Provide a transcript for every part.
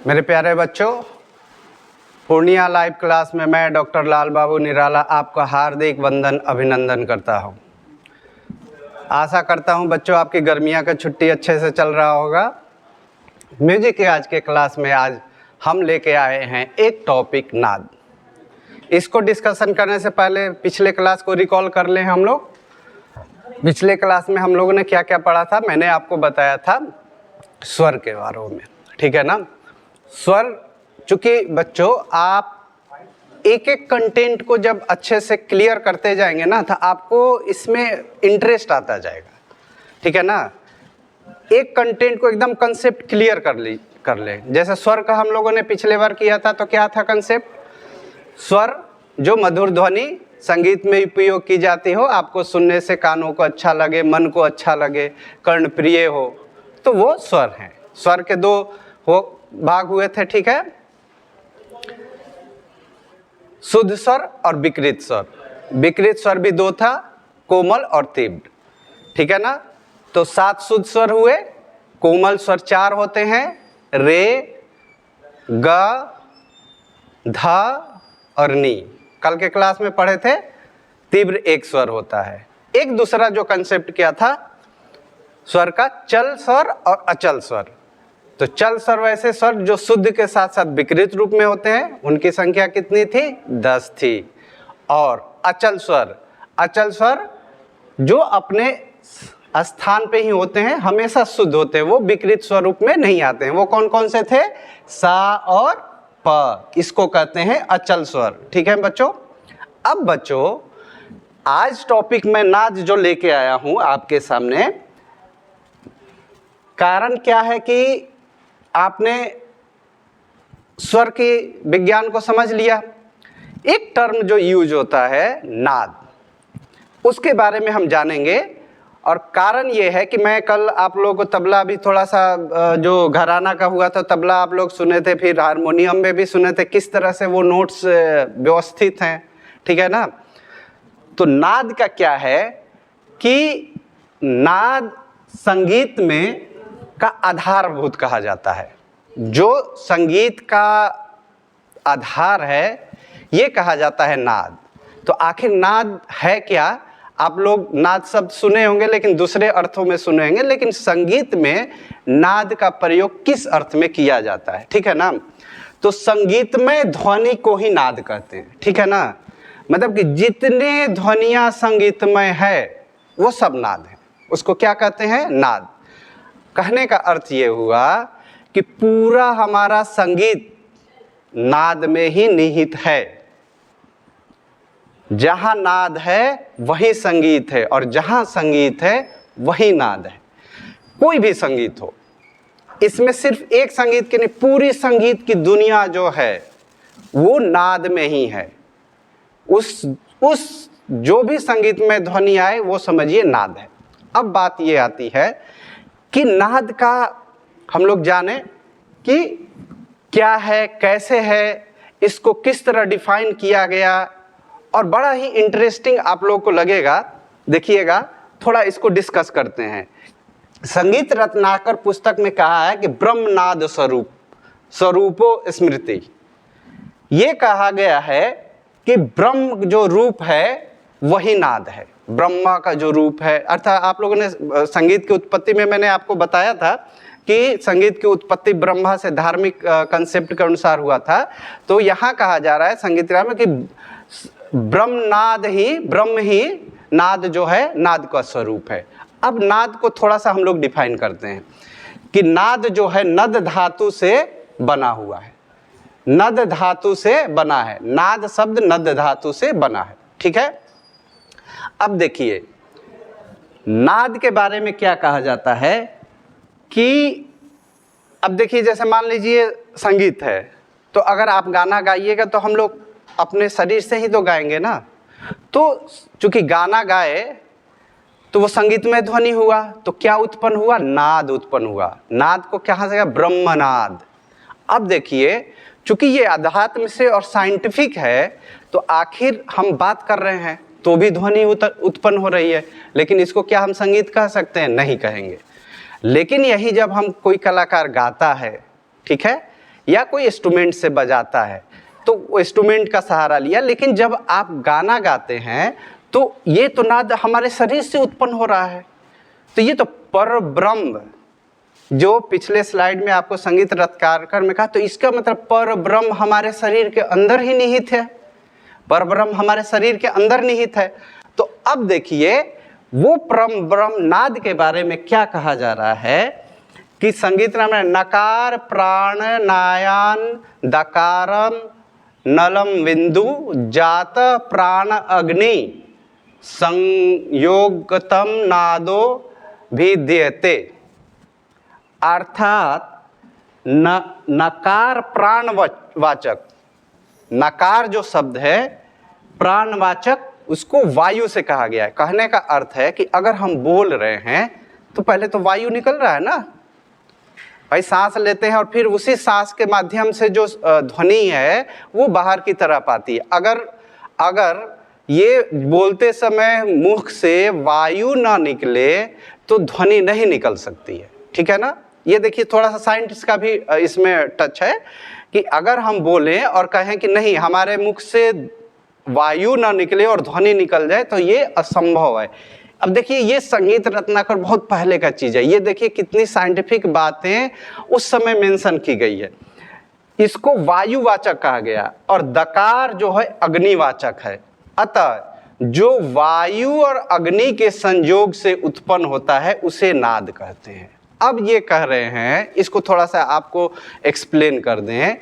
मेरे प्यारे बच्चों, पूर्णिया लाइव क्लास में मैं डॉक्टर लाल बाबू निराला आपका हार्दिक वंदन अभिनंदन करता हूं। आशा करता हूं बच्चों आपकी गर्मियां का छुट्टी अच्छे से चल रहा होगा। म्यूजिक के आज के क्लास में आज हम लेके आए हैं एक टॉपिक नाद। इसको डिस्कशन करने से पहले पिछले क्लास को रिकॉल कर लें हम लोग। पिछले क्लास में हम लोगों ने क्या क्या पढ़ा था, मैंने आपको बताया था स्वर के बारे में, ठीक है ना। स्वर, चूंकि बच्चों आप एक एक कंटेंट को जब अच्छे से क्लियर करते जाएंगे ना तो आपको इसमें इंटरेस्ट आता जाएगा, ठीक है ना। एक कंटेंट को एकदम कंसेप्ट क्लियर कर ले। जैसे स्वर का हम लोगों ने पिछले बार किया था, तो क्या था कंसेप्ट? स्वर जो मधुर ध्वनि संगीत में उपयोग की जाती हो, आपको सुनने से कानों को अच्छा लगे, मन को अच्छा लगे, कर्णप्रिय हो, तो वो स्वर हैं। स्वर के दो वो भाग हुए थे, ठीक है, शुद्ध स्वर और विकृत स्वर। विकृत स्वर भी दो था, कोमल और तीव्र, ठीक है ना। तो 7 शुद्ध स्वर हुए, कोमल स्वर 4 होते हैं, रे, ग, ध और नी। कल के क्लास में पढ़े थे तीव्र एक स्वर होता है। एक दूसरा जो कंसेप्ट क्या था स्वर का, चल स्वर और अचल स्वर। तो चल स्वर वैसे स्वर जो शुद्ध के साथ साथ विकृत रूप में होते हैं, उनकी संख्या कितनी थी? 10 थी। और अचल स्वर जो अपने स्थान पे ही होते हैं, हमेशा शुद्ध होते हैं, वो विकृत स्वरूप में नहीं आते हैं। वो कौन कौन से थे? सा और प, इसको कहते हैं अचल स्वर, ठीक है बच्चों। अब बच्चों आज टॉपिक में नाद जो लेके आया हूं आपके सामने, कारण क्या है कि आपने स्वर के विज्ञान को समझ लिया। एक टर्म जो यूज होता है नाद, उसके बारे में हम जानेंगे। और कारण ये है कि मैं कल आप लोगों को तबला भी थोड़ा सा जो घराना का हुआ था, तबला आप लोग सुने थे, फिर हारमोनियम में भी सुने थे, किस तरह से वो नोट्स व्यवस्थित हैं, ठीक है ना। तो नाद का क्या है कि नाद संगीत में का आधारभूत कहा जाता है। जो संगीत का आधार है ये कहा जाता है नाद। तो आखिर नाद है क्या? आप लोग नाद शब्द सुने होंगे लेकिन दूसरे अर्थों में सुने होंगे, लेकिन संगीत में नाद का प्रयोग किस अर्थ में किया जाता है, ठीक है ना। तो संगीत में ध्वनि को ही नाद कहते हैं, ठीक है ना। मतलब कि जितने ध्वनियाँ संगीतमय है वो सब नाद है, उसको क्या कहते हैं? नाद। कहने का अर्थ ये हुआ कि पूरा हमारा संगीत नाद में ही निहित है। जहां नाद है वही संगीत है, और जहां संगीत है वही नाद है। कोई भी संगीत हो, इसमें सिर्फ एक संगीत की नहीं, पूरी संगीत की दुनिया जो है वो नाद में ही है। उस जो भी संगीत में ध्वनि आए वो समझिए नाद है। अब बात ये आती है कि नाद का हम लोग जाने कि क्या है, कैसे है, इसको किस तरह डिफाइन किया गया, और बड़ा ही इंटरेस्टिंग आप लोगों को लगेगा। देखिएगा, थोड़ा इसको डिस्कस करते हैं। संगीत रत्नाकर पुस्तक में कहा है कि ब्रह्मनाद स्वरूपो स्मृति। ये कहा गया है कि ब्रह्म जो रूप है वही नाद है। ब्रह्मा का जो रूप है, अर्थात आप लोगों ने संगीत की उत्पत्ति में मैंने आपको बताया था कि संगीत की उत्पत्ति ब्रह्मा से धार्मिक कंसेप्ट के अनुसार हुआ था। तो यहाँ कहा जा रहा है संगीत में कि ब्रह्म ही नाद जो है नाद का स्वरूप है। अब नाद को थोड़ा सा हम लोग डिफाइन करते हैं कि नाद जो है नद धातु से बना हुआ है। नद धातु से बना है, नाद शब्द नद धातु से बना है, ठीक है। अब देखिए नाद के बारे में क्या कहा जाता है कि अब देखिए, जैसे मान लीजिए संगीत है, तो अगर आप गाना गाइएगा तो हम लोग अपने शरीर से ही तो गाएंगे ना। तो चूंकि गाना गाए तो वो संगीतमय ध्वनि हुआ, तो क्या उत्पन्न हुआ? नाद उत्पन्न हुआ। नाद को कहाँ से? ब्रह्मनाद। अब देखिए, चूंकि ये अध्यात्म से और साइंटिफिक है, तो आखिर हम बात कर रहे हैं तो भी ध्वनि उत्पन्न हो रही है, लेकिन इसको क्या हम संगीत कह सकते हैं? नहीं कहेंगे। लेकिन यही जब हम कोई कलाकार गाता है, ठीक है, या कोई इंस्ट्रूमेंट से बजाता है तो वो इंस्ट्रूमेंट का सहारा लिया, लेकिन जब आप गाना गाते हैं तो ये तो नाद हमारे शरीर से उत्पन्न हो रहा है। तो ये तो परब्रह्म, जो पिछले स्लाइड में आपको संगीत रत्नाकर में कहा, तो इसका मतलब परब्रह्म हमारे शरीर के अंदर ही निहित है, परब्रह्म हमारे शरीर के अंदर निहित है। तो अब देखिए वो परम ब्रह्म नाद के बारे में क्या कहा जा रहा है कि संगीत नाम में नकार प्राण नायान दकारम नलम बिंदु जात प्राण अग्नि संयोगतम नादो भिद्यते। अर्थात नकार प्राणवाचक, नकार जो शब्द है प्राणवाचक, उसको वायु से कहा गया है। कहने का अर्थ है कि अगर हम बोल रहे हैं तो पहले तो वायु निकल रहा है ना भाई, सांस लेते हैं और फिर उसी सांस के माध्यम से जो ध्वनि है वो बाहर की तरफ आती है। अगर ये बोलते समय मुख से वायु ना निकले तो ध्वनि नहीं निकल सकती है, ठीक है ना। ये देखिए थोड़ा सा साइंटिस्ट का भी इसमें टच है कि अगर हम बोलें और कहें कि नहीं हमारे मुख से वायु ना निकले और ध्वनि निकल जाए तो ये असंभव है। अब देखिए ये संगीत रत्नाकर बहुत पहले का चीज़ है, ये देखिए कितनी साइंटिफिक बातें उस समय मेंशन की गई है। इसको वायुवाचक कहा गया और दकार जो है अग्निवाचक है। अतः जो वायु और अग्नि के संयोग से उत्पन्न होता है उसे नाद कहते हैं। अब ये कह रहे हैं, इसको थोड़ा सा आपको एक्सप्लेन कर दें,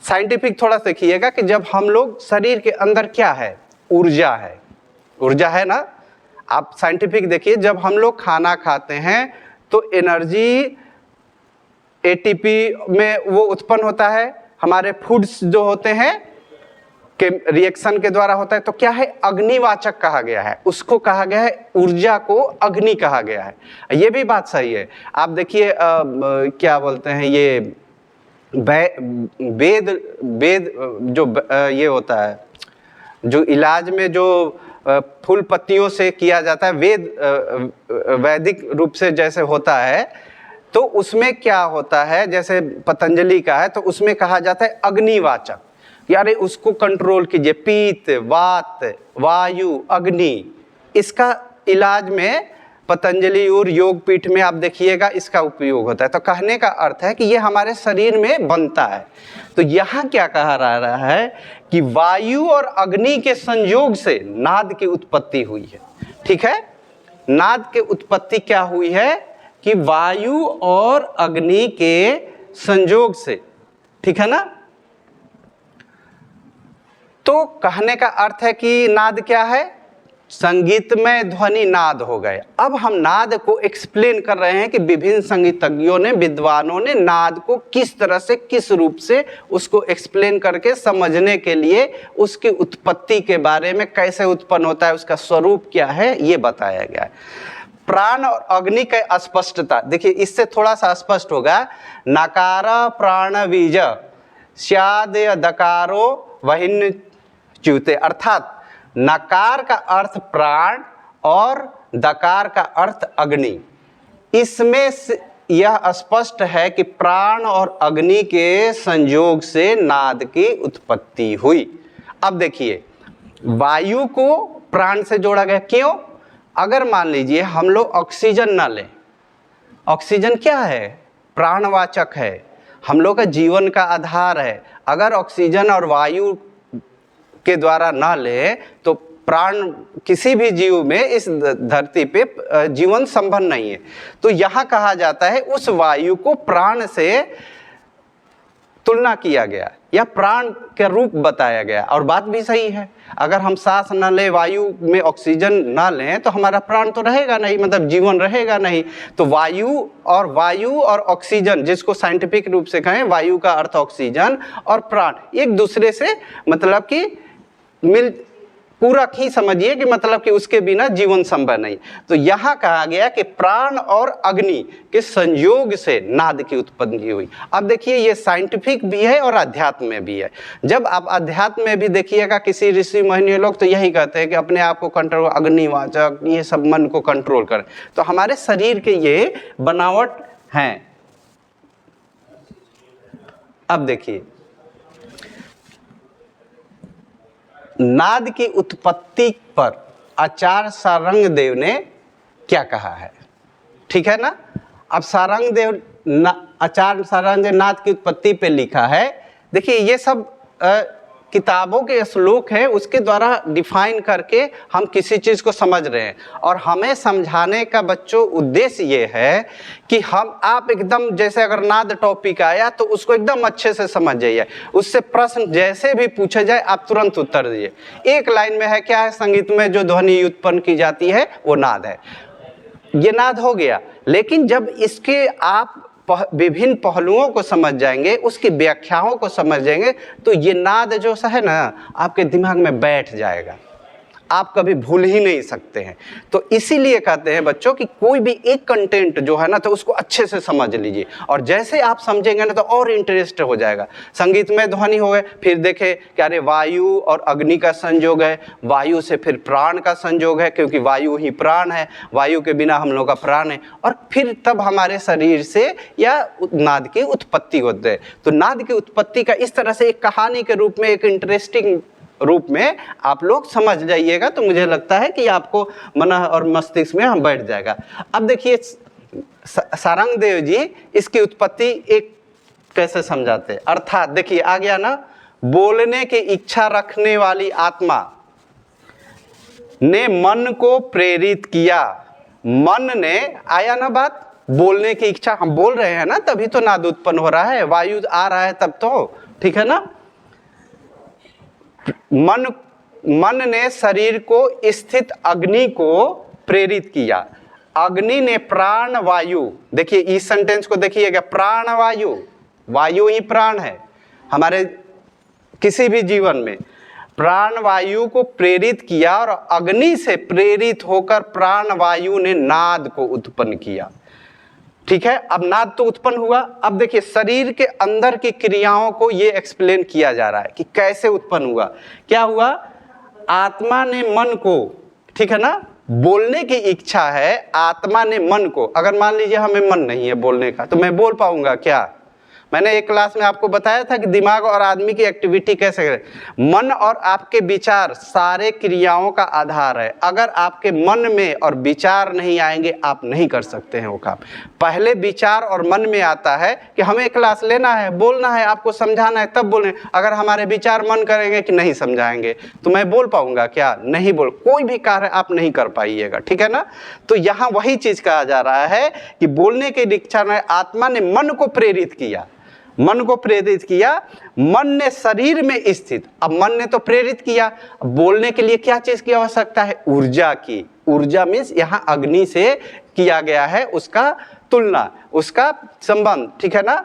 साइंटिफिक थोड़ा देखिएगा कि जब हम लोग शरीर के अंदर क्या है, ऊर्जा है, ऊर्जा है ना। आप साइंटिफिक देखिए, जब हम लोग खाना खाते हैं तो एनर्जी एटीपी में वो उत्पन्न होता है, हमारे फूड्स जो होते हैं के रिएक्शन के द्वारा होता है, तो क्या है अग्निवाचक कहा गया है, उसको कहा गया है, ऊर्जा को अग्नि कहा गया है। ये भी बात सही है। आप देखिए क्या बोलते हैं ये वेद जो ये होता है, जो इलाज में जो फूल पत्तियों से किया जाता है, वैदिक रूप से जैसे होता है, तो उसमें क्या होता है, जैसे पतंजलि का है तो उसमें कहा जाता है अग्निवाचक, यानी उसको कंट्रोल कीजिए, पीत वात वायु अग्नि। इसका इलाज में पतंजलि और योग पीठ में आप देखिएगा इसका उपयोग होता है। तो कहने का अर्थ है कि ये हमारे शरीर में बनता है। तो यहाँ क्या कहा रहा है कि वायु और अग्नि के संयोग से नाद की उत्पत्ति हुई है, ठीक है। नाद की उत्पत्ति क्या हुई है कि वायु और अग्नि के संयोग से, ठीक है ना। तो कहने का अर्थ है कि नाद क्या है, संगीतमय ध्वनि नाद हो गए। अब हम नाद को एक्सप्लेन कर रहे हैं कि विभिन्न संगीतज्ञों ने, विद्वानों ने नाद को किस तरह से, किस रूप से उसको एक्सप्लेन करके समझने के लिए उसकी उत्पत्ति के बारे में, कैसे उत्पन्न होता है, उसका स्वरूप क्या है, ये बताया गया है। प्राण और अग्नि के अस्पष्टता देखिए, इससे थोड़ा सा स्पष्ट होगा। नकार प्राण बीज स्याद दकारो वहिन च्युते, अर्थात नकार का अर्थ प्राण और दकार का अर्थ अग्नि। इसमें यह स्पष्ट है कि प्राण और अग्नि के संयोग से नाद की उत्पत्ति हुई। अब देखिए वायु को प्राण से जोड़ा गया, क्यों? अगर मान लीजिए हम लोग ऑक्सीजन ना लें, ऑक्सीजन क्या है, प्राणवाचक है, हम लोग का जीवन का आधार है। अगर ऑक्सीजन और वायु के द्वारा ना ले तो प्राण किसी भी जीव में इस धरती पे जीवन संभव नहीं है। तो यहाँ कहा जाता है उस वायु को प्राण से तुलना किया गया या प्राण के रूप बताया गया, और बात भी सही है। अगर हम सांस न ले, वायु में ऑक्सीजन ना लें तो हमारा प्राण तो रहेगा नहीं, मतलब जीवन रहेगा नहीं। तो वायु और ऑक्सीजन, जिसको साइंटिफिक रूप से कहें, वायु का अर्थ ऑक्सीजन और प्राण एक दूसरे से मतलब कि पूरक ही समझिए कि मतलब कि उसके बिना जीवन संभव नहीं। तो यहाँ कहा गया कि प्राण और अग्नि के संयोग से नाद की उत्पत्ति हुई। अब देखिए ये साइंटिफिक भी है और अध्यात्म में भी है। जब आप अध्यात्म में भी देखिएगा, किसी ऋषि मुनि लोग तो यही कहते हैं कि अपने आप को कंट्रोल, अग्निवाचक, ये सब मन को कंट्रोल करें। तो हमारे शरीर के ये बनावट हैं। अब देखिए, नाद की उत्पत्ति पर आचार्य सारंगदेव ने क्या कहा है, ठीक है ना। अब सारंगदेव आचार्य सारंगदेव नाद की उत्पत्ति पे लिखा है। देखिए ये सब किताबों के श्लोक हैं, उसके द्वारा डिफाइन करके हम किसी चीज़ को समझ रहे हैं। और हमें समझाने का बच्चों उद्देश्य ये है कि आप एकदम जैसे अगर नाद टॉपिक आया तो उसको एकदम अच्छे से समझ जाइए, उससे प्रश्न जैसे भी पूछा जाए आप तुरंत उत्तर दीजिए। एक लाइन में है, क्या है, संगीत में जो ध्वनि उत्पन्न की जाती है वो नाद है। ये नाद हो गया, लेकिन जब इसके आप विभिन्न पहलुओं को समझ जाएंगे, उसकी व्याख्याओं को समझ जाएंगे, तो ये नाद जो है ना आपके दिमाग में बैठ जाएगा, आप कभी भूल ही नहीं सकते हैं। तो इसीलिए कहते हैं बच्चों कि कोई भी एक कंटेंट जो है ना तो उसको अच्छे से समझ लीजिए, और जैसे आप समझेंगे ना तो और इंटरेस्ट हो जाएगा। संगीत में ध्वनि हो गए, फिर देखे कि अरे वायु और अग्नि का संयोग है, वायु से फिर प्राण का संयोग है, क्योंकि वायु ही प्राण है, वायु के बिना हम लोग का प्राण है, और फिर तब हमारे शरीर से या नाद की उत्पत्ति होती है। तो नाद की उत्पत्ति का इस तरह से एक कहानी के रूप में, एक इंटरेस्टिंग रूप में आप लोग समझ जाइएगा, तो मुझे लगता है कि आपको मन और मस्तिष्क में हम बैठ जाएगा। अब देखिए सारंगदेव जी इसकी उत्पत्ति एक कैसे समझाते हैं। अर्थात देखिए आ गया ना, बोलने की इच्छा रखने वाली आत्मा ने मन को प्रेरित किया। मन ने, आया ना बात, बोलने की इच्छा, हम बोल रहे हैं ना तभी तो नाद उत्पन्न हो रहा है, वायु आ रहा है तब तो, ठीक है ना। मन ने शरीर को स्थित अग्नि को प्रेरित किया। अग्नि ने प्राण वायु, देखिए इस सेंटेंस को देखिएगा, प्राण वायु, वायु ही प्राण है हमारे किसी भी जीवन में, प्राण वायु को प्रेरित किया, और अग्नि से प्रेरित होकर प्राण वायु ने नाद को उत्पन्न किया, ठीक है। अब नाद तो उत्पन्न हुआ। अब देखिए शरीर के अंदर की क्रियाओं को ये एक्सप्लेन किया जा रहा है कि कैसे उत्पन्न हुआ। क्या हुआ, आत्मा ने मन को, ठीक है ना, बोलने की इच्छा है, आत्मा ने मन को, अगर मान लीजिए हमें मन नहीं है बोलने का तो मैं बोल पाऊंगा क्या। मैंने एक क्लास में आपको बताया था कि दिमाग और आदमी की एक्टिविटी कैसे करें। मन और आपके विचार सारे क्रियाओं का आधार है। अगर आपके मन में और विचार नहीं आएंगे आप नहीं कर सकते हैं वो काम। पहले विचार और मन में आता है कि हमें क्लास लेना है, बोलना है, आपको समझाना है, तब बोलें। अगर हमारे विचार मन करेंगे कि नहीं समझाएंगे तो मैं बोल पाऊंगा क्या, नहीं बोल, कोई भी कार्य आप नहीं कर पाइएगा, ठीक है ना। तो यहाँ वही चीज कहा जा रहा है कि बोलने की इच्छा में आत्मा ने मन को प्रेरित किया, मन को प्रेरित किया, मन ने शरीर में स्थित, अब मन ने तो प्रेरित किया, बोलने के लिए क्या चीज की आवश्यकता है, ऊर्जा की। ऊर्जा मीन्स यहाँ अग्नि से किया गया है उसका तुलना, उसका संबंध, ठीक है ना,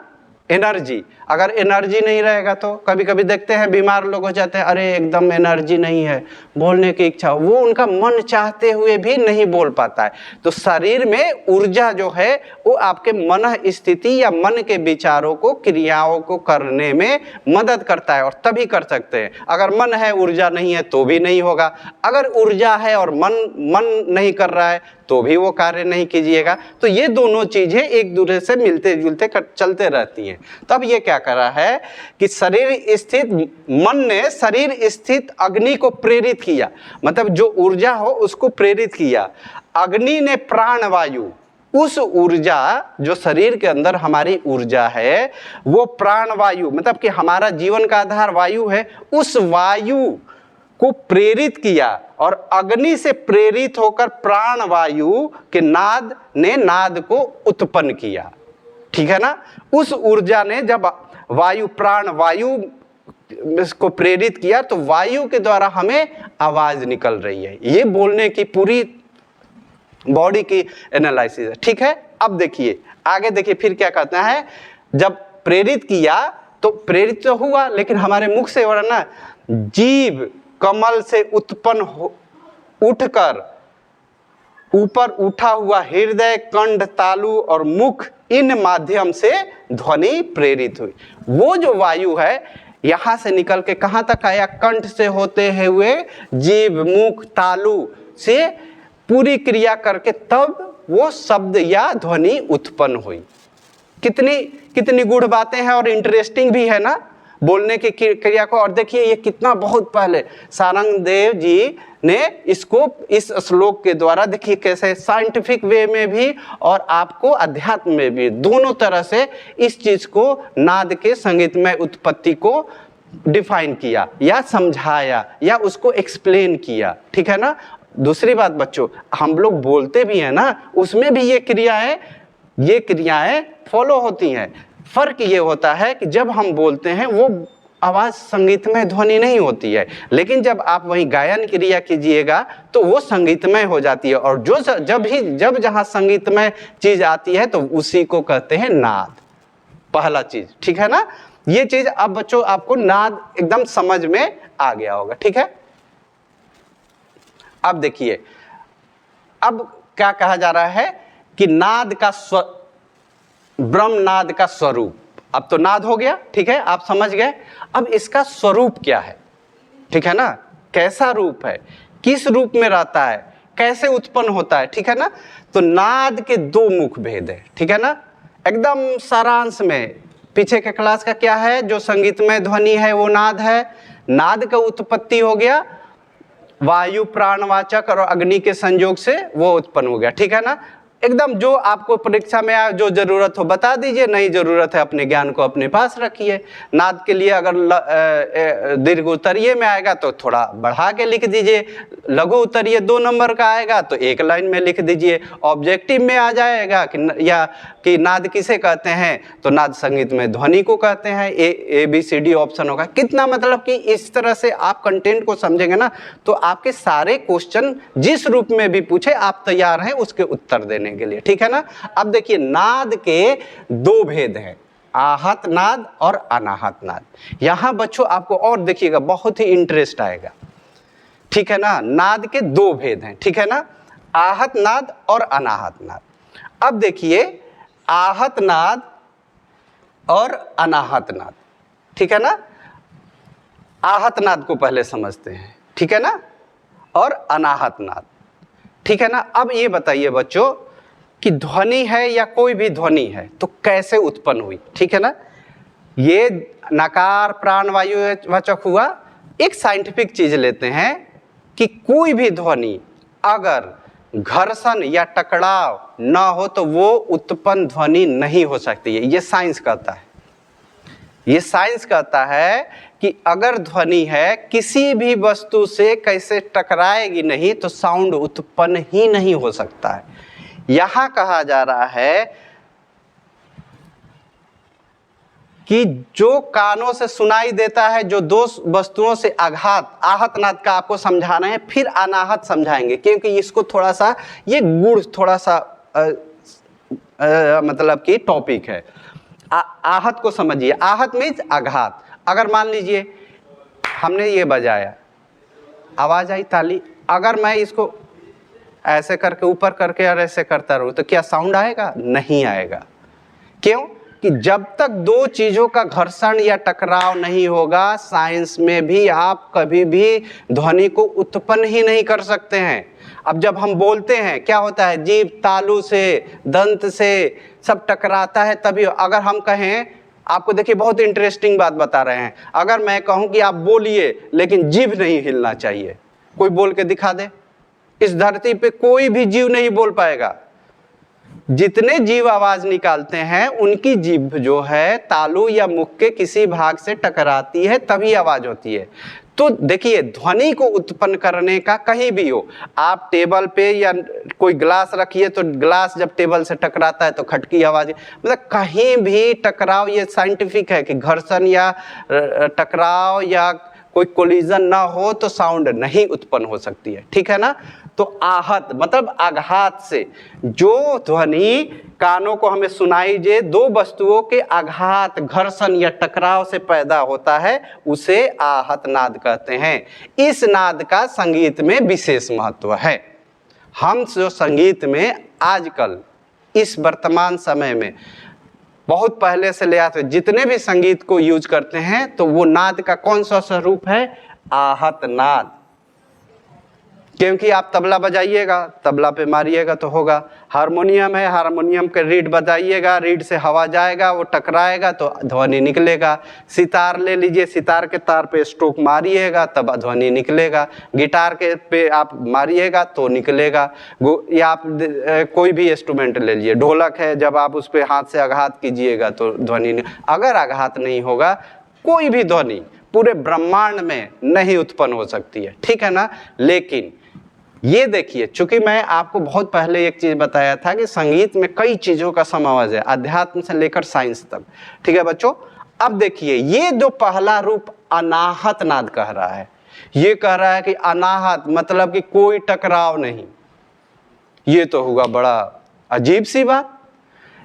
एनर्जी। अगर एनर्जी नहीं रहेगा तो कभी कभी देखते हैं बीमार लोग हो जाते हैं, अरे एकदम एनर्जी नहीं है, बोलने की इच्छा, वो उनका मन चाहते हुए भी नहीं बोल पाता है। तो शरीर में ऊर्जा जो है वो आपके मन स्थिति या मन के विचारों को, क्रियाओं को करने में मदद करता है, और तभी कर सकते हैं। अगर मन है ऊर्जा नहीं है तो भी नहीं होगा, अगर ऊर्जा है और मन नहीं कर रहा है तो भी वो कार्य नहीं कीजिएगा। तो ये दोनों चीजें एक दूसरे से मिलते जुलते चलते रहती हैं। तब ये क्या कर रहा है कि शरीर स्थित मन ने शरीर स्थित अग्नि को प्रेरित किया, मतलब जो ऊर्जा हो उसको प्रेरित किया। अग्नि ने प्राण वायु, उस ऊर्जा जो शरीर के अंदर हमारी ऊर्जा है वो प्राण वायु, मतलब कि हमारा जीवन का आधार वायु है, उस वायु को प्रेरित किया, और अग्नि से प्रेरित होकर प्राण वायु के नाद ने नाद को उत्पन्न किया, ठीक है ना। उस ऊर्जा ने जब वायु, प्राण वायु को प्रेरित किया तो वायु के द्वारा हमें आवाज निकल रही है। ये बोलने की पूरी बॉडी की एनालिसिस है, ठीक है। अब देखिए आगे, देखिए फिर क्या कहता है, जब प्रेरित किया तो प्रेरित तो हुआ, लेकिन हमारे मुख से वरना जीव कमल से उत्पन्न उठकर ऊपर उठा हुआ हृदय, कंठ, तालु और मुख, इन माध्यम से ध्वनि प्रेरित हुई। वो जो वायु है यहाँ से निकल के कहाँ तक आया, कंठ से होते हुए जीभ, मुख, तालु से पूरी क्रिया करके तब वो शब्द या ध्वनि उत्पन्न हुई। कितनी कितनी गूढ़ बातें हैं और इंटरेस्टिंग भी है ना बोलने की क्रिया को। और देखिए ये कितना बहुत पहले सारंग देव जी ने इसको इस श्लोक के द्वारा देखिए कैसे साइंटिफिक वे में भी और आपको अध्यात्म में भी दोनों तरह से इस चीज को नाद के संगीतमय उत्पत्ति को डिफाइन किया या समझाया या उसको एक्सप्लेन किया, ठीक है ना। दूसरी बात बच्चों, हम लोग बोलते भी हैं ना, उसमें भी ये क्रियाएं फॉलो होती हैं। फर्क ये होता है कि जब हम बोलते हैं वो आवाज संगीतमय ध्वनि नहीं होती है, लेकिन जब आप वहीं गायन क्रिया कीजिएगा तो वो संगीतमय हो जाती है। और जब जहाँ संगीतमय चीज आती है तो उसी को कहते हैं नाद, पहला चीज, ठीक है ना। ये चीज अब बच्चों आपको नाद एकदम समझ में आ गया होगा, ठीक है। अब देखिए अब क्या कहा जा रहा है कि नाद का ब्रह्म नाद का स्वरूप, अब तो नाद हो गया, ठीक है, आप समझ गए। अब इसका स्वरूप क्या है, ठीक है ना, कैसा रूप है, किस रूप में रहता है, कैसे उत्पन्न होता है, ठीक है ना। तो नाद के दो मुख भेद है, ठीक है ना, एकदम सारांश में। पीछे के क्लास का क्या है, जो संगीतमय ध्वनि है वो नाद है। नाद का उत्पत्ति हो गया वायु प्राणवाचक और अग्नि के संयोग से वो उत्पन्न हो गया, ठीक है ना। एकदम जो आपको परीक्षा में जो जरूरत हो बता दीजिए, नहीं जरूरत है अपने ज्ञान को अपने पास रखिए। नाद के लिए अगर दीर्घ उत्तरीय में आएगा तो थोड़ा बढ़ा के लिख दीजिए, लघु उत्तरीय 2 नंबर का आएगा तो 1 लाइन में लिख दीजिए। ऑब्जेक्टिव में आ जाएगा कि नाद किसे कहते हैं, तो नाद संगीत में ध्वनि को कहते हैं। ABCD ऑप्शन होगा। कितना मतलब कि इस तरह से आप कंटेंट को समझेंगे ना तो आपके सारे क्वेश्चन जिस रूप में भी पूछे आप तैयार हैं उसके उत्तर देने के लिए, ठीक है ना। अब देखिए नाद के 2 भेद हैं, आहत नाद और अनाहत नाद। यहां बच्चों आपको और देखिएगा बहुत ही इंटरेस्ट आएगा, ठीक है ना। नाद के 2 भेद हैं, ठीक है ना, आहत नाद और अनाहत नाद। अब देखिए आहत नाद और अनाहत नाद, ठीक है ना। आहत नाद को पहले समझते हैं, ठीक है ना, और अनाहत नाद, ठीक है ना। अब ये बताइए बच्चों कि ध्वनि है या कोई भी ध्वनि है तो कैसे उत्पन्न हुई, ठीक है ना। ये नकार प्राणवायु वाचक हुआ। एक साइंटिफिक चीज लेते हैं कि कोई भी ध्वनि अगर घर्षण या टकराव ना हो तो वो उत्पन्न ध्वनि नहीं हो सकती है। ये साइंस कहता है, ये साइंस कहता है कि अगर ध्वनि है किसी भी वस्तु से कैसे टकराएगी नहीं तो साउंड उत्पन्न ही नहीं हो सकता है। यहां कहा जा रहा है कि जो कानों से सुनाई देता है, जो 2 वस्तुओं से आघात, आहत नाद का आपको समझा रहे हैं, फिर अनाहत समझाएंगे क्योंकि इसको थोड़ा सा ये गुड़ थोड़ा सा मतलब कि टॉपिक है। आहत को समझिए। आहत मीन्स आघात। अगर मान लीजिए हमने ये बजाया, आवाज आई ताली, अगर मैं इसको ऐसे करके ऊपर करके और ऐसे करता रहूं तो क्या साउंड आएगा? नहीं आएगा। क्यों? कि जब तक 2 चीजों का घर्षण या टकराव नहीं होगा, साइंस में भी आप कभी भी ध्वनि को उत्पन्न ही नहीं कर सकते हैं। अब जब हम बोलते हैं क्या होता है, जीभ तालू से दंत से सब टकराता है तभी। अगर हम कहें, आपको देखिए बहुत इंटरेस्टिंग बात बता रहे हैं, अगर मैं कहूं कि आप बोलिए लेकिन जीभ नहीं हिलना चाहिए, कोई बोल के दिखा दे। इस धरती पे कोई भी जीव नहीं बोल पाएगा। जितने जीव आवाज निकालते हैं उनकी जीभ जो है तालू या मुख के किसी भाग से टकराती है तभी आवाज होती है। तो देखिए ध्वनि को उत्पन्न करने का कहीं भी हो, आप टेबल पे या कोई ग्लास रखिए तो ग्लास जब टेबल से टकराता है तो खटकी आवाज, मतलब कहीं भी टकराव, ये साइंटिफिक है कि घर्षण या टकराव या कोई कोलिजन ना हो तो साउंड नहीं उत्पन्न हो सकती है, ठीक है ना। तो आहत मतलब आघात से जो ध्वनि कानों को हमें सुनाई दे, 2 वस्तुओं के आघात, घर्षण या टकराव से पैदा होता है, उसे आहत नाद कहते हैं। इस नाद का संगीत में विशेष महत्व है। हम जो संगीत में आजकल इस वर्तमान समय में बहुत पहले से ले आते जितने भी संगीत को यूज करते हैं तो वो नाद का कौन सा स्वरूप है? आहत नाद। क्योंकि आप तबला बजाइएगा, तबला पे मारिएगा तो होगा। हारमोनियम है, हारमोनियम के रीड बजाइएगा, रीड से हवा जाएगा, वो टकराएगा तो ध्वनि निकलेगा। सितार ले लीजिए, सितार के तार पे स्ट्रोक मारिएगा तब ध्वनि निकलेगा। गिटार के पे आप मारिएगा तो निकलेगा। या आप कोई भी इंस्ट्रूमेंट ले लीजिए, ढोलक है, जब आप उस पर हाथ से आघात कीजिएगा तो ध्वनि, अगर आघात नहीं होगा कोई भी ध्वनि पूरे ब्रह्मांड में नहीं उत्पन्न हो सकती है, ठीक है ना। लेकिन ये देखिए, चूंकि मैं आपको बहुत पहले एक चीज बताया था कि संगीत में कई चीजों का समावेश है, अध्यात्म से लेकर साइंस तक, ठीक है बच्चों। अब देखिए, ये जो पहला रूप अनाहत नाद कह रहा है, ये कह रहा है कि अनाहत मतलब कि कोई टकराव नहीं। ये तो हुआ बड़ा अजीब सी बात।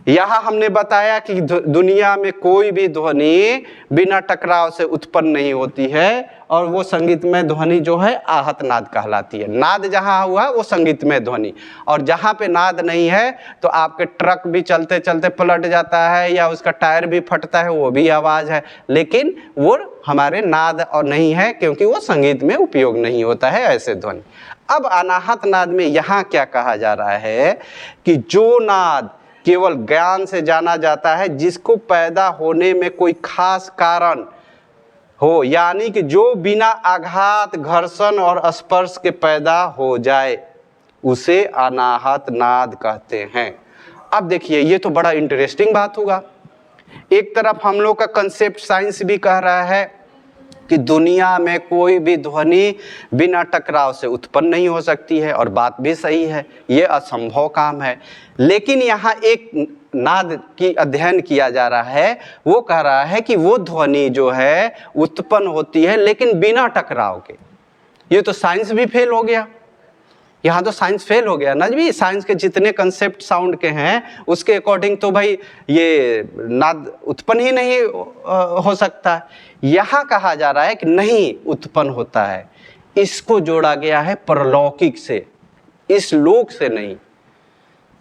यहाँ हमने बताया कि दुनिया में कोई भी ध्वनि बिना टकराव से उत्पन्न नहीं होती है, और वो संगीतमय ध्वनि जो है आहत नाद कहलाती है। नाद जहाँ हुआ वो संगीतमय ध्वनि, और जहाँ पे नाद नहीं है तो आपके ट्रक भी चलते चलते पलट जाता है या उसका टायर भी फटता है, वो भी आवाज़ है, लेकिन वो हमारे नाद और नहीं है, क्योंकि वो संगीत में उपयोग नहीं होता है ऐसे ध्वनि। अब अनाहत नाद में यहाँ क्या कहा जा रहा है कि जो नाद केवल ज्ञान से जाना जाता है, जिसको पैदा होने में कोई खास कारण हो, यानी कि जो बिना आघात, घर्षण और स्पर्श के पैदा हो जाए, उसे अनाहत नाद कहते हैं। अब देखिए, ये तो बड़ा इंटरेस्टिंग बात होगा। एक तरफ हम लोग का कंसेप्ट साइंस भी कह रहा है कि दुनिया में कोई भी ध्वनि बिना टकराव से उत्पन्न नहीं हो सकती है, और बात भी सही है, ये असंभव काम है। लेकिन यहाँ एक नाद की अध्ययन किया जा रहा है, वो कह रहा है कि वो ध्वनि जो है उत्पन्न होती है लेकिन बिना टकराव के। ये तो साइंस भी फेल हो गया, यहाँ तो साइंस फेल हो गया ना जी। साइंस के जितने कंसेप्ट साउंड के हैं उसके अकॉर्डिंग तो भाई ये नाद उत्पन्न ही नहीं हो सकता। यहाँ कहा जा रहा है कि नहीं, उत्पन्न होता है। इसको जोड़ा गया है परलौकिक से, इस लोक से नहीं,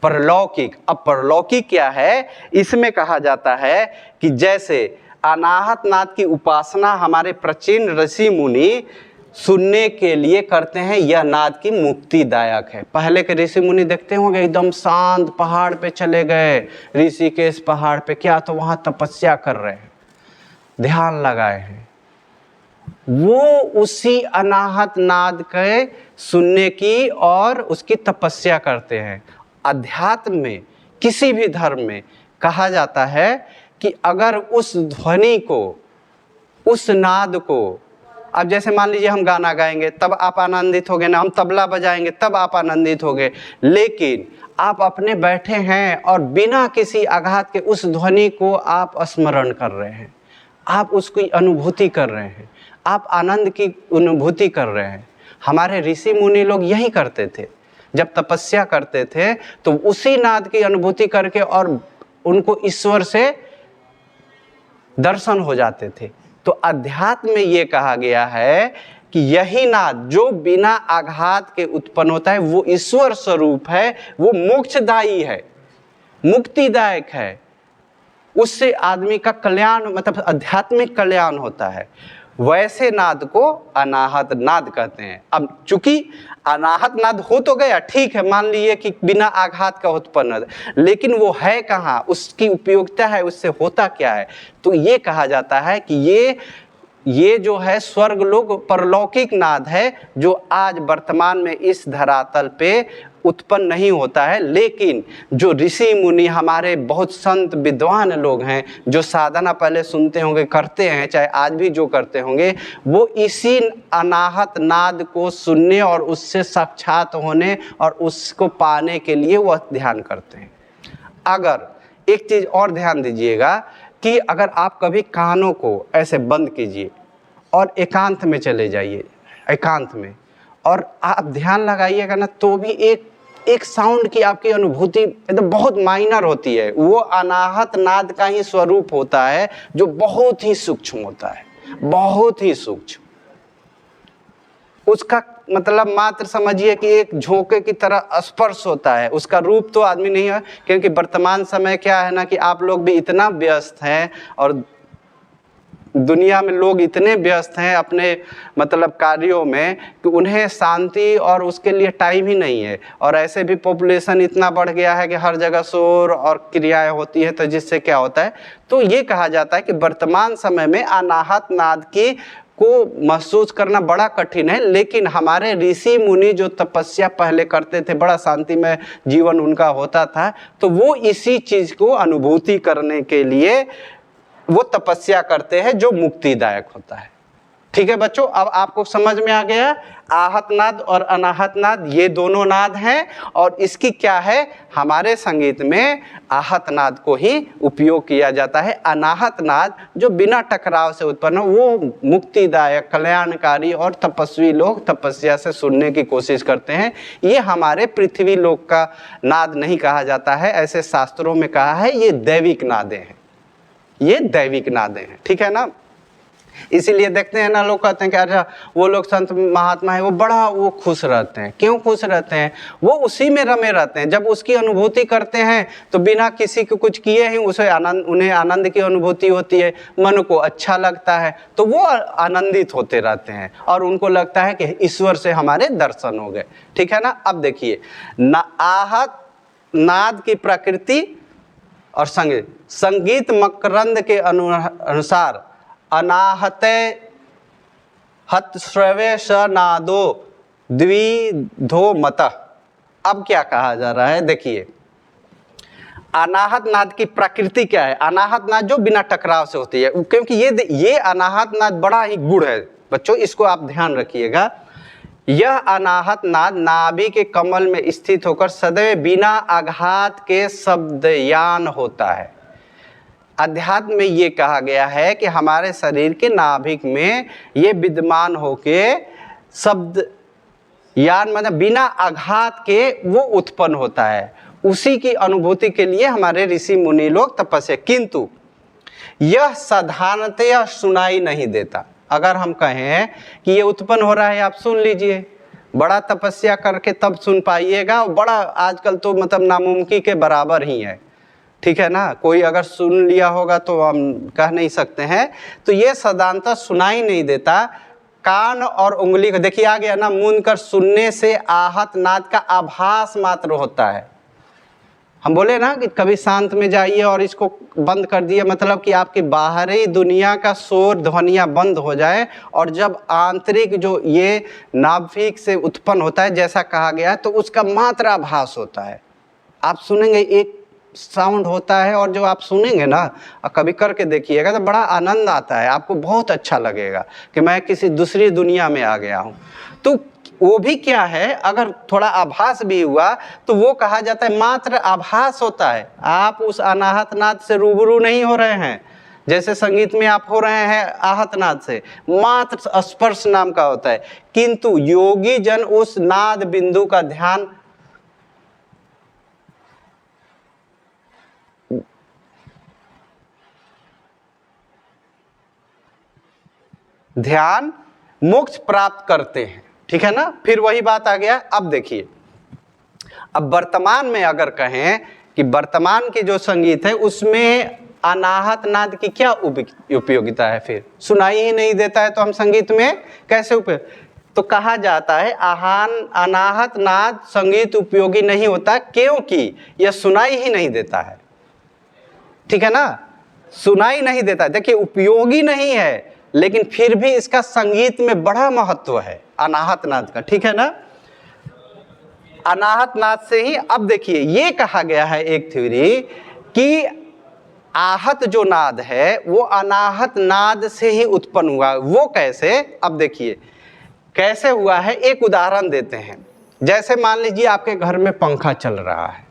परलौकिक। अब परलौकिक क्या है? इसमें कहा जाता है कि जैसे अनाहत नाद की उपासना हमारे प्राचीन ऋषि मुनि सुनने के लिए करते हैं, यह नाद की मुक्तिदायक है। पहले के ऋषि मुनि देखते होंगे एकदम शांत पहाड़ पे चले गए, ऋषिकेश पहाड़ पे, क्या तो वहाँ तपस्या कर रहे हैं, ध्यान लगाए हैं, वो उसी अनाहत नाद के सुनने की और उसकी तपस्या करते हैं। अध्यात्म में, किसी भी धर्म में कहा जाता है कि अगर उस ध्वनि को, उस नाद को, अब जैसे मान लीजिए हम गाना गाएंगे तब आप आनंदित होगे ना, हम तबला बजाएंगे तब आप आनंदित होगे, लेकिन आप अपने बैठे हैं और बिना किसी आघात के उस ध्वनि को आप स्मरण कर रहे हैं, आप उसकी अनुभूति कर रहे हैं, आप आनंद की अनुभूति कर रहे हैं। हमारे ऋषि मुनि लोग यही करते थे, जब तपस्या करते थे तो उसी नाद की अनुभूति करके और उनको ईश्वर से दर्शन हो जाते थे। तो अध्यात्म में ये कहा गया है कि यही नाद जो बिना आघात के उत्पन्न होता है वो ईश्वर स्वरूप है, वो मोक्षदायी है, मुक्तिदायक है, उससे आदमी का कल्याण, मतलब आध्यात्मिक कल्याण होता है। वैसे नाद को अनाहत नाद कहते हैं। अब चूंकि अनाहत नाद हो तो गया, ठीक है, मान लीजिए कि बिना आघात का उत्पन्न, लेकिन वो है कहाँ, उसकी उपयोगिता है, उससे होता क्या है? तो ये कहा जाता है कि ये जो है स्वर्ग लोक परलौकिक नाद है, जो आज वर्तमान में इस धरातल पे उत्पन्न नहीं होता है। लेकिन जो ऋषि मुनि, हमारे बहुत संत विद्वान लोग हैं, जो साधना पहले सुनते होंगे, करते हैं, चाहे आज भी जो करते होंगे, वो इसी अनाहत नाद को सुनने और उससे साक्षात होने और उसको पाने के लिए वह ध्यान करते हैं। अगर एक चीज़ और ध्यान दीजिएगा कि अगर आप कभी कानों को ऐसे बंद कीजिए और एकांत में चले जाइए, एकांत में, और आप ध्यान लगाइएगा ना, तो भी एक साउंड की आपकी अनुभूति एकदम बहुत माइनर होती है। वो अनाहत नाद का ही स्वरूप होता है, जो बहुत ही सूक्ष्म होता है, बहुत ही सूक्ष्म। उसका मतलब मात्र समझिए कि एक झोंके की तरह स्पर्श होता है, उसका रूप तो आदमी नहीं है। क्योंकि वर्तमान समय क्या है ना कि आप लोग भी इतना व्यस्त हैं और दुनिया में लोग इतने व्यस्त हैं अपने मतलब कार्यों में कि उन्हें शांति और उसके लिए टाइम ही नहीं है। और ऐसे भी पॉपुलेशन इतना बढ़ गया है कि हर जगह शोर और क्रियाएं होती हैं, तो जिससे क्या होता है, तो ये कहा जाता है कि वर्तमान समय में अनाहत नाद की को महसूस करना बड़ा कठिन है। लेकिन हमारे ऋषि मुनि जो तपस्या पहले करते थे, बड़ा शांतिमय जीवन उनका होता था, तो वो इसी चीज़ को अनुभूति करने के लिए वो तपस्या करते हैं जो मुक्तिदायक होता है। ठीक है बच्चों, अब आपको समझ में आ गया आहत नाद और अनाहत नाद ये दोनों नाद हैं, और इसकी क्या है, हमारे संगीत में आहत नाद को ही उपयोग किया जाता है। अनाहत नाद जो बिना टकराव से उत्पन्न हो, वो मुक्तिदायक, कल्याणकारी और तपस्वी लोग तपस्या से सुनने की कोशिश करते हैं। ये हमारे पृथ्वी लोक का नाद नहीं कहा जाता है, ऐसे शास्त्रों में कहा है ये दैविक नादें हैं, ये दैविक नादें हैं। ठीक है ना, इसीलिए देखते हैं ना, लोग कहते हैं कि अच्छा वो लोग संत महात्मा है, वो बड़ा वो खुश रहते हैं। क्यों खुश रहते हैं? वो उसी में रमे रहते हैं। जब उसकी अनुभूति करते हैं तो बिना किसी को कुछ किए ही उसे आनंद, उन्हें आनंद की अनुभूति होती है, मन को अच्छा लगता है, तो वो आनंदित होते रहते हैं और उनको लगता है कि ईश्वर से हमारे दर्शन हो गए। ठीक है ना। अब देखिए आहत नाद की प्रकृति और संगीत मकरंद के अनुसार अनाहते हत श्रवे स नादो द्विधो मतः। अब क्या कहा जा रहा है, देखिए अनाहत नाद की प्रकृति क्या है। अनाहत नाद जो बिना टकराव से होती है, क्योंकि ये अनाहत नाद बड़ा ही गुड़ है बच्चों, इसको आप ध्यान रखिएगा। यह अनाहत नाद नाभि के कमल में स्थित होकर सदैव बिना आघात के शब्दयान होता है। अध्यात्म में ये कहा गया है कि हमारे शरीर के नाभिक में ये विद्यमान होके शब्द यान मतलब बिना आघात के वो उत्पन्न होता है। उसी की अनुभूति के लिए हमारे ऋषि मुनि लोग तपस्या, किंतु यह साधारणतया सुनाई नहीं देता। अगर हम कहें कि ये उत्पन्न हो रहा है, आप सुन लीजिए, बड़ा तपस्या करके तब सुन पाइएगा, बड़ा आजकल तो मतलब नामुमकिन के बराबर ही है। ठीक है ना, कोई अगर सुन लिया होगा तो हम कह नहीं सकते हैं। तो ये साधारणतः सुनाई नहीं देता। कान और उंगली को देखिए आ गया ना, मूंद कर सुनने से आहत नाद का आभास मात्र होता है। हम बोले ना कि कभी शांत में जाइए और इसको बंद कर दिए, मतलब कि आपकी बाहरी दुनिया का शोर ध्वनियाँ बंद हो जाए, और जब आंतरिक जो ये नाभिक से उत्पन्न होता है जैसा कहा गया है, तो उसका मात्र आभास होता है। आप सुनेंगे एक साउंड होता है, और जो आप सुनेंगे ना, कभी करके देखिएगा तो बड़ा आनंद आता है, आपको बहुत अच्छा लगेगा कि मैं किसी दूसरी दुनिया में आ गया हूँ। तो वो भी क्या है, अगर थोड़ा आभास भी हुआ तो वो कहा जाता है मात्र आभास होता है। आप उस अनाहत नाद से रूबरू नहीं हो रहे हैं, जैसे संगीत में आप हो रहे हैं आहत नाद से, मात्र स्पर्श नाम का होता है। किंतु योगी जन उस नाद बिंदु का ध्यान मोक्ष प्राप्त करते हैं। ठीक है ना, फिर वही बात आ गया। अब देखिए, अब वर्तमान में अगर कहें कि वर्तमान के जो संगीत है उसमें अनाहत नाद की क्या उपयोगिता है, फिर सुनाई ही नहीं देता है तो हम संगीत में कैसे उपयोग, तो कहा जाता है अनाहत नाद संगीत उपयोगी नहीं होता, क्योंकि यह सुनाई ही नहीं देता है। ठीक है ना, सुनाई नहीं देता। देखिए उपयोगी नहीं है, लेकिन फिर भी इसका संगीत में बड़ा महत्व है अनाहत नाद का। ठीक है ना, अनाहत नाद से ही। अब देखिए ये कहा गया है एक थ्योरी कि आहत जो नाद है वो अनाहत नाद से ही उत्पन्न हुआ। वो कैसे, अब देखिए कैसे हुआ है, एक उदाहरण देते हैं। जैसे मान लीजिए आपके घर में पंखा चल रहा है,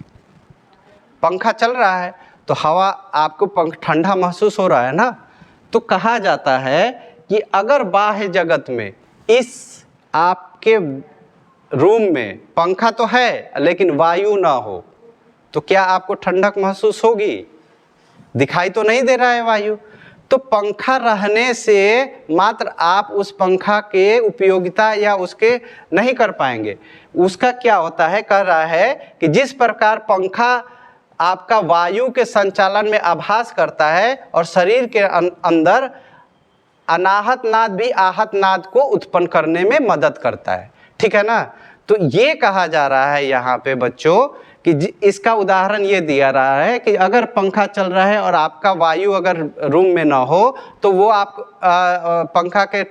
पंखा चल रहा है तो हवा आपको ठंडा महसूस हो रहा है ना, तो कहा जाता है कि अगर बाह्य जगत में इस आपके रूम में पंखा तो है लेकिन वायु ना हो तो क्या आपको ठंडक महसूस होगी? दिखाई तो नहीं दे रहा है वायु। तो पंखा रहने से मात्र आप उस पंखा के उपयोगिता या उसके नहीं कर पाएंगे। उसका क्या होता है, कह रहा है कि जिस प्रकार पंखा आपका वायु के संचालन में आभास करता है और शरीर के अंदर अनाहत नाद भी आहत नाद को उत्पन्न करने में मदद करता है, ठीक है ना। तो ये कहा जा रहा है यहाँ पे बच्चों कि इसका उदाहरण ये दिया रहा है कि अगर पंखा चल रहा है और आपका वायु अगर रूम में ना हो तो वो आप पंखा के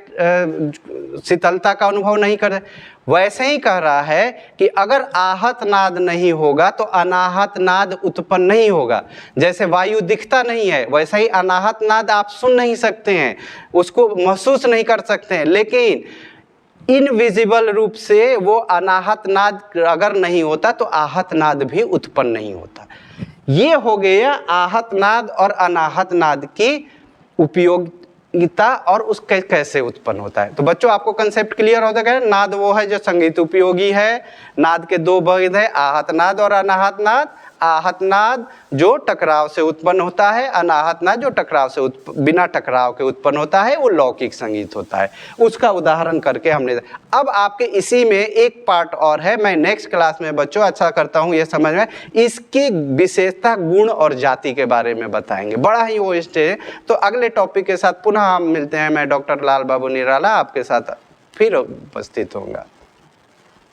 शीतलता का अनुभव नहीं कर। वैसे ही कह रहा है कि अगर आहत नाद नहीं होगा तो अनाहत नाद उत्पन्न नहीं होगा। जैसे वायु दिखता नहीं है वैसे ही अनाहत नाद आप सुन नहीं सकते हैं, उसको महसूस नहीं कर सकते हैं, लेकिन इनविजिबल रूप से वो अनाहत नाद अगर नहीं होता तो आहत नाद भी उत्पन्न नहीं होता। ये हो गया आहत नाद और अनाहत नाद की उपयोगिता और उसके कैसे उत्पन्न होता है। तो बच्चों आपको कंसेप्ट क्लियर हो गया। नाद वो है जो संगीत उपयोगी है। नाद के दो भेद है, आहत नाद और अनाहत नाद। आहत नाद जो टकराव से उत्पन्न होता है, अनाहत नाद जो टकराव से बिना टकराव के उत्पन्न होता है, वो लौकिक संगीत होता है। उसका उदाहरण करके हमने अब आपके इसी में एक पार्ट और है, मैं नेक्स्ट क्लास में बच्चों अच्छा करता हूँ ये समझ में, इसकी विशेषता गुण और जाति के बारे में बताएंगे। बड़ा ही वो स्टेज है। तो अगले टॉपिक के साथ पुनः हम मिलते हैं। मैं डॉक्टर लाल बाबू निराला आपके साथ फिर उपस्थित होऊंगा।